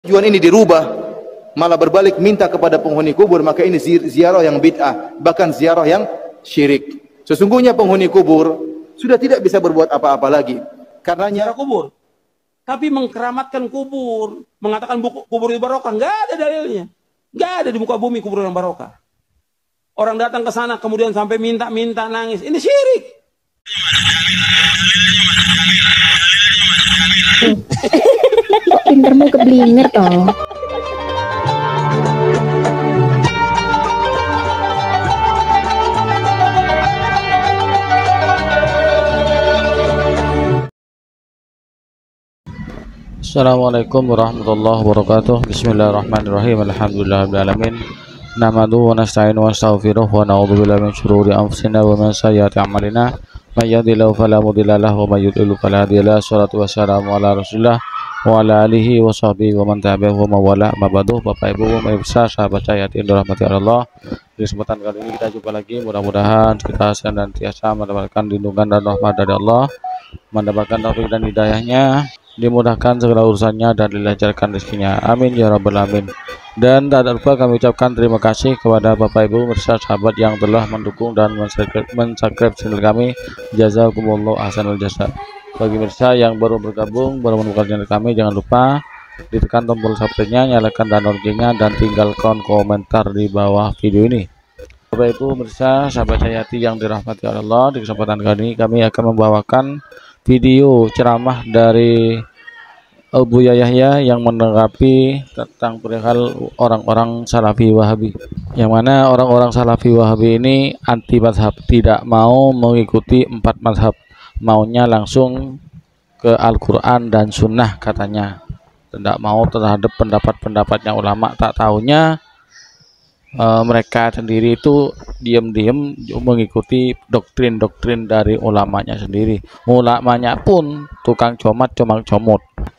tujuan ini dirubah, malah berbalik minta kepada penghuni kubur, maka ini ziarah yang bid'ah, bahkan ziarah yang syirik. Sesungguhnya penghuni kubur sudah tidak bisa berbuat apa-apa lagi karenanya ziarah kubur. Tapi mengkeramatkan kubur, mengatakan kubur itu barokah, nggak ada dalilnya. Nggak ada di muka bumi kubur yang barokah. Orang datang ke sana kemudian sampai minta-minta nangis, ini syirik. Kok pintermu keblinger toh? Assalamualaikum warahmatullahi wabarakatuh. Bismillahirrahmanirrahim. Alhamdulillahirrahmanirrahim. Nahmaduhu wa nasta'inu wa nastaghfiruh wa na'udzu billahi min shururi anfusina wa min sayyiati a'malina. May yahdihillahu fala mudilla lahu wa may yudlil fala hadiya lahu. Shalatu wassalamu ala Rasulillah wa ala alihi wa sahbihi wa man tabi'ahu wa wala. Amma ba'du. Bapak Ibu pemirsa, sahabat saya yang dirahmati Allah. Di kesempatan kali ini kita jumpa lagi. Mudah-mudahan kita senantiasa mendapatkan lindungan dan rahmat dari Allah, mendapatkan taufik dan hidayahnya, dimudahkan segala urusannya dan dilancarkan rezekinya. Amin ya rabbal alamin. Dan tak lupa kami ucapkan terima kasih kepada Bapak Ibu pemirsa sahabat yang telah mendukung dan mensubscribe channel kami. Jazakumullah ahsanul jasa. Bagi pemirsa yang baru bergabung, baru menemukan channel kami, jangan lupa ditekan tombol subscribe-nya, nyalakan dan loncengnya, dan tinggalkan komentar di bawah video ini. Bapak Ibu pemirsa sahabat Hayati yang dirahmati Allah, di kesempatan kali ini kami akan membawakan video ceramah dari Buya Yahya yang menanggapi tentang perihal orang-orang Salafi Wahabi, yang mana orang-orang Salafi Wahabi ini anti mazhab, tidak mau mengikuti 4 mazhab, maunya langsung ke Al-Quran dan Sunnah katanya, tidak mau terhadap pendapat-pendapatnya ulama. Tak tahunya mereka sendiri itu diam-diam mengikuti doktrin-doktrin dari ulamanya sendiri. Ulamanya pun tukang comot.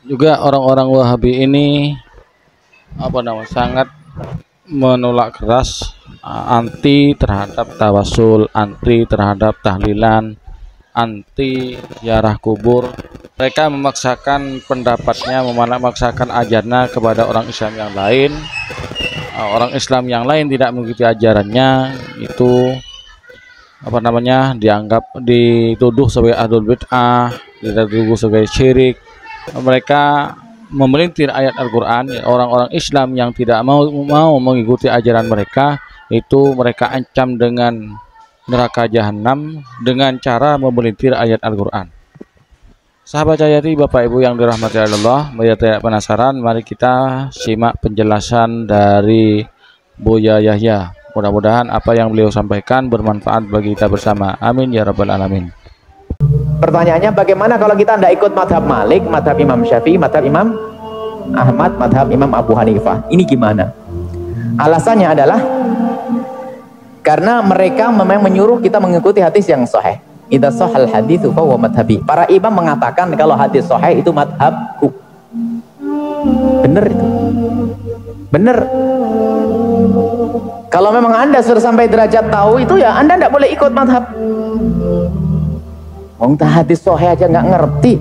Juga orang-orang Wahabi ini sangat menolak keras, anti terhadap tawasul, anti terhadap tahlilan, anti ziarah kubur. Mereka memaksakan pendapatnya, memaksakan ajarnya kepada orang Islam yang lain. Orang Islam yang lain tidak mengikuti ajarannya, itu dituduh sebagai ahlul bid'ah, dituduh sebagai syirik. Mereka memelintir ayat Al-Quran. Orang-orang Islam yang tidak mau mengikuti ajaran mereka, itu mereka ancam dengan neraka jahanam dengan cara memelintir ayat Al-Quran. Sahabat Hayati, Bapak Ibu yang dirahmati Allah, bila tidak penasaran, mari kita simak penjelasan dari Buya Yahya. Mudah-mudahan apa yang beliau sampaikan bermanfaat bagi kita bersama. Amin ya rabbal alamin. Pertanyaannya, bagaimana kalau kita tidak ikut madhab Malik, madhab Imam Syafi'i, madhab Imam Ahmad, madhab Imam Abu Hanifah? Ini gimana? Alasannya adalah karena mereka memang menyuruh kita mengikuti hadis yang sahih. Idza shahal haditsu fa huwa madhhabi. Para imam mengatakan kalau hadis sahih itu madhabku. Benar itu. Benar. Kalau memang Anda sudah sampai derajat tahu itu, ya Anda tidak boleh ikut madhab. Hadis sahih aja nggak ngerti.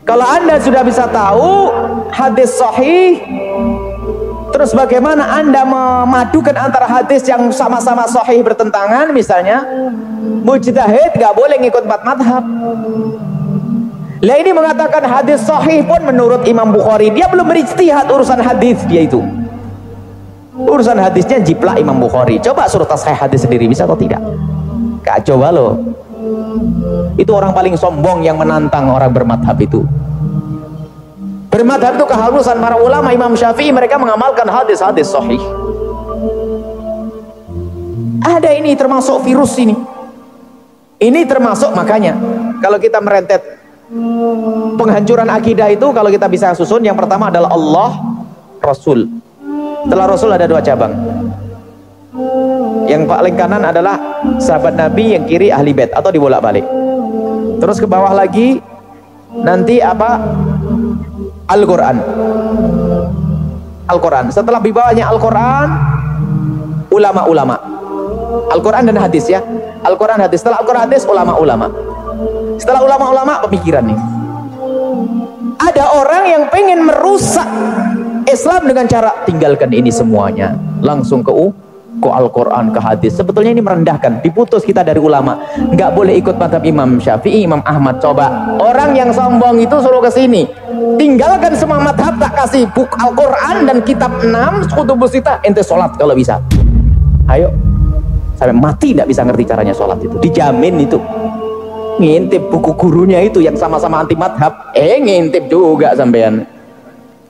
Kalau Anda sudah bisa tahu hadis sahih, terus bagaimana Anda memadukan antara hadis yang sama-sama sahih bertentangan? Misalnya mujtahid nggak boleh ngikut 4 madhab. Lah ini mengatakan hadis sahih pun menurut Imam Bukhari, dia belum berijtihad urusan hadis. Dia itu urusan hadisnya jiplak Imam Bukhari. Coba suruh tasahih hadis sendiri, bisa atau tidak? Kak, coba loh. Itu orang paling sombong yang menantang orang bermadhab itu. Bermadhab itu keharusan para ulama. Imam Syafi'i mereka mengamalkan hadis-hadis sahih. Ada ini termasuk virus ini. Ini termasuk, makanya kalau kita merentet penghancuran akidah itu, kalau kita bisa susun, yang pertama adalah Allah, Rasul. Setelah Rasul ada 2 cabang. Yang paling kanan adalah sahabat Nabi, yang kiri ahli bait, atau dibolak-balik. Terus ke bawah lagi nanti apa? Al-Quran. Al-Quran. Setelah di bawahnya Al-Quran, ulama-ulama. Al-Quran dan hadis, ya. Al-Quran, hadis. Setelah Al-Quran, hadis, ulama-ulama. Setelah ulama-ulama, pemikiran nih. Ada ada orang yang pengen merusak Islam dengan cara tinggalkan ini semuanya, langsung ke Al-Quran, ke hadis. Sebetulnya ini merendahkan, diputus kita dari ulama. Nggak boleh ikut madhab Imam Syafi'i, Imam Ahmad. Coba orang yang sombong itu suruh ke sini, tinggalkan semua madhab, tak kasih buku Al-Quran dan kitab 6 kutubus sitah, ente sholat kalau bisa. Ayo, sampai mati tidak bisa ngerti caranya sholat itu, dijamin itu. Ngintip buku gurunya itu yang sama-sama anti madhab, ngintip juga sampean.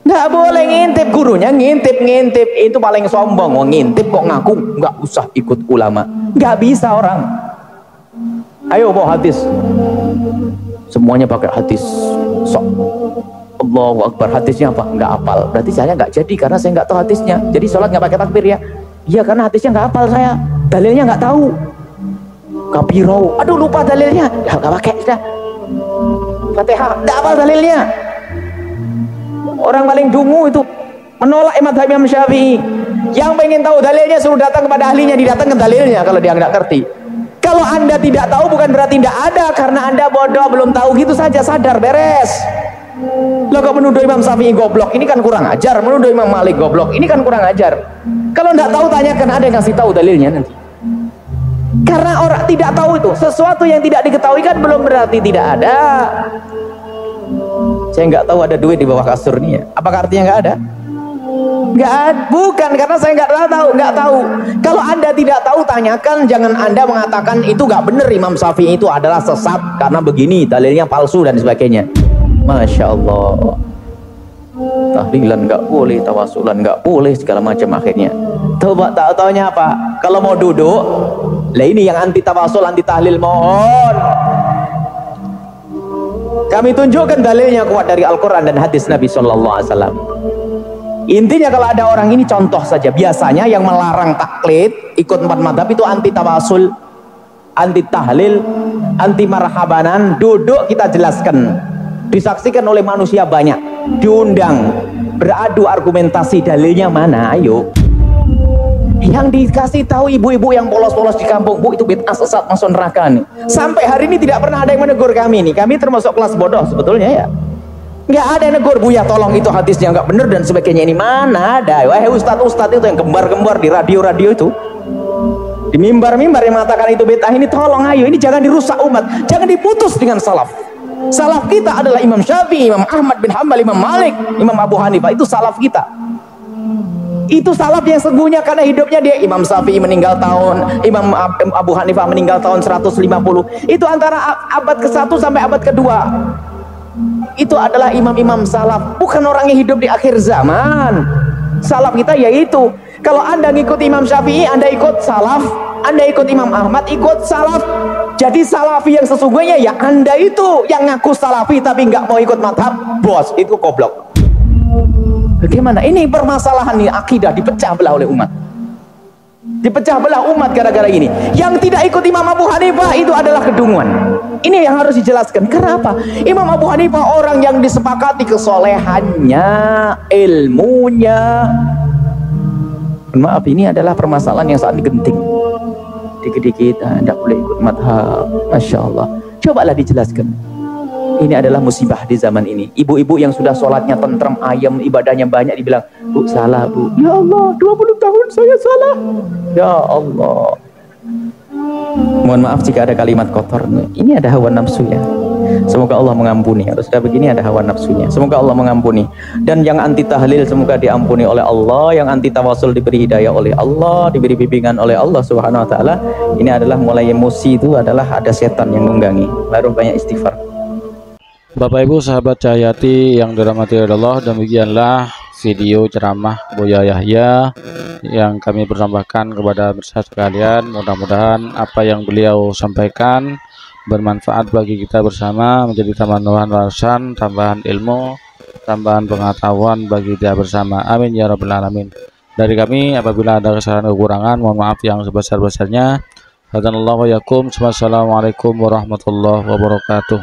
Nggak boleh ngintip gurunya, ngintip itu paling sombong. Mau ngintip kok ngaku nggak usah ikut ulama, nggak bisa orang. Ayo bawa hadis, semuanya pakai hadis. Sok Allahu Akbar, hadisnya apa? Nggak hafal. Berarti saya nggak jadi karena saya nggak tahu hadisnya. Jadi sholat nggak pakai takbir ya? Iya, karena hadisnya nggak hafal saya, dalilnya nggak tahu. Kapiro, aduh lupa dalilnya, nggak pakai sudah. Fatihah, nggak hafal dalilnya. Orang paling dungu itu menolak madhab Imam Syafi'i. Yang pengen tahu dalilnya suruh datang kepada ahlinya, didatangkan dalilnya kalau dia nggak ngerti. Kalau anda tidak tahu bukan berarti tidak ada, karena anda bodoh belum tahu gitu saja, sadar beres. Lo kok menuduh Imam Syafi'i goblok, ini kan kurang ajar. Menuduh Imam Malik goblok, ini kan kurang ajar. Kalau nggak tahu tanyakan, ada yang kasih tahu dalilnya nanti. Karena orang tidak tahu itu, sesuatu yang tidak diketahui kan belum berarti tidak ada. Saya nggak tahu ada duit di bawah kasur nih ya. Apakah artinya nggak ada? Nggak ada, bukan, karena saya nggak tahu. Kalau anda tidak tahu tanyakan, jangan anda mengatakan itu nggak benar, Imam Syafi'i itu adalah sesat karena begini, dalilnya palsu dan sebagainya. Masya Allah, tahlilan nggak boleh, tawasulan nggak boleh, segala macam akhirnya. Coba tak taunya apa? Kalau mau duduk, lah ini yang anti tawasul, anti tahlil, mohon kami tunjukkan dalilnya kuat dari Al-Quran dan hadis Nabi SAW. Intinya kalau ada orang ini, contoh saja, biasanya yang melarang taklid, ikut 4 madhab itu anti tawasul, anti tahlil, anti marhabanan. Duduk kita jelaskan, disaksikan oleh manusia banyak, diundang, beradu argumentasi, dalilnya mana, ayo. Yang dikasih tahu ibu-ibu yang polos-polos di kampung, bu itu bid'ah sesat masuk neraka nih. Sampai hari ini tidak pernah ada yang menegur kami nih. Kami termasuk kelas bodoh sebetulnya ya. Nggak ada yang negur, bu ya tolong itu hadisnya nggak bener dan sebagainya. Ini mana ada? Wahai ustadz-ustadz itu yang gembar-gembar di radio-radio itu, di mimbar-mimbar yang mengatakan itu bid'ah, ini tolong ayo, ini jangan dirusak umat, jangan diputus dengan salaf. Salaf kita adalah Imam Syafi'i, Imam Ahmad bin Hanbal, Imam Malik, Imam Abu Hanifah, itu salaf kita. Itu salaf yang sesungguhnya, karena hidupnya dia. Imam Syafi'i meninggal tahun, Imam Abu Hanifah meninggal tahun 150. Itu antara abad ke-1 sampai abad ke-2. Itu adalah imam-imam salaf, bukan orang yang hidup di akhir zaman. Salaf kita yaitu, kalau anda ngikut Imam Syafi'i, anda ikut salaf. Anda ikut Imam Ahmad, ikut salaf. Jadi salafi yang sesungguhnya ya anda itu yang ngaku salafi tapi nggak mau ikut madhab, bos, itu goblok. Bagaimana? Ini permasalahan nih, akidah dipecah belah oleh umat. Dipecah belah umat gara-gara ini. Yang tidak ikut Imam Abu Hanifah itu adalah kedunguan. Ini yang harus dijelaskan. Kenapa? Imam Abu Hanifah orang yang disepakati kesolehannya, ilmunya. Maaf, ini adalah permasalahan yang sangat genting. Dikit-dikit tidak boleh ikut madhab. Masya Allah. Cobalah dijelaskan. Ini adalah musibah di zaman ini. Ibu-ibu yang sudah sholatnya tentrem, ayam, ibadahnya banyak, dibilang, bu salah bu. Ya Allah, 20 tahun saya salah. Ya Allah. Mohon maaf jika ada kalimat kotor. Ini ada hawa nafsu ya. Semoga Allah mengampuni. Kalau sudah begini ada hawa nafsunya. Semoga Allah mengampuni. Dan yang anti tahlil semoga diampuni oleh Allah. Yang anti tawasul diberi hidayah oleh Allah, diberi bimbingan oleh Allah Subhanahu Wa Taala. Ini adalah mulai emosi itu adalah ada setan yang nunggangi. Baru banyak istighfar. Bapak Ibu sahabat Cahyati yang dirahmati Allah, demikianlah video ceramah Buya Yahya yang kami persembahkan kepada pemirsa sekalian. Mudah-mudahan apa yang beliau sampaikan bermanfaat bagi kita bersama, menjadi tambahan wawasan, tambahan ilmu, tambahan pengetahuan bagi kita bersama. Amin ya rabbal alamin. Dari kami apabila ada kesalahan kekurangan, mohon maaf yang sebesar-besarnya. Hadanallahu wa yakum. Wassalamualaikum warahmatullahi wabarakatuh.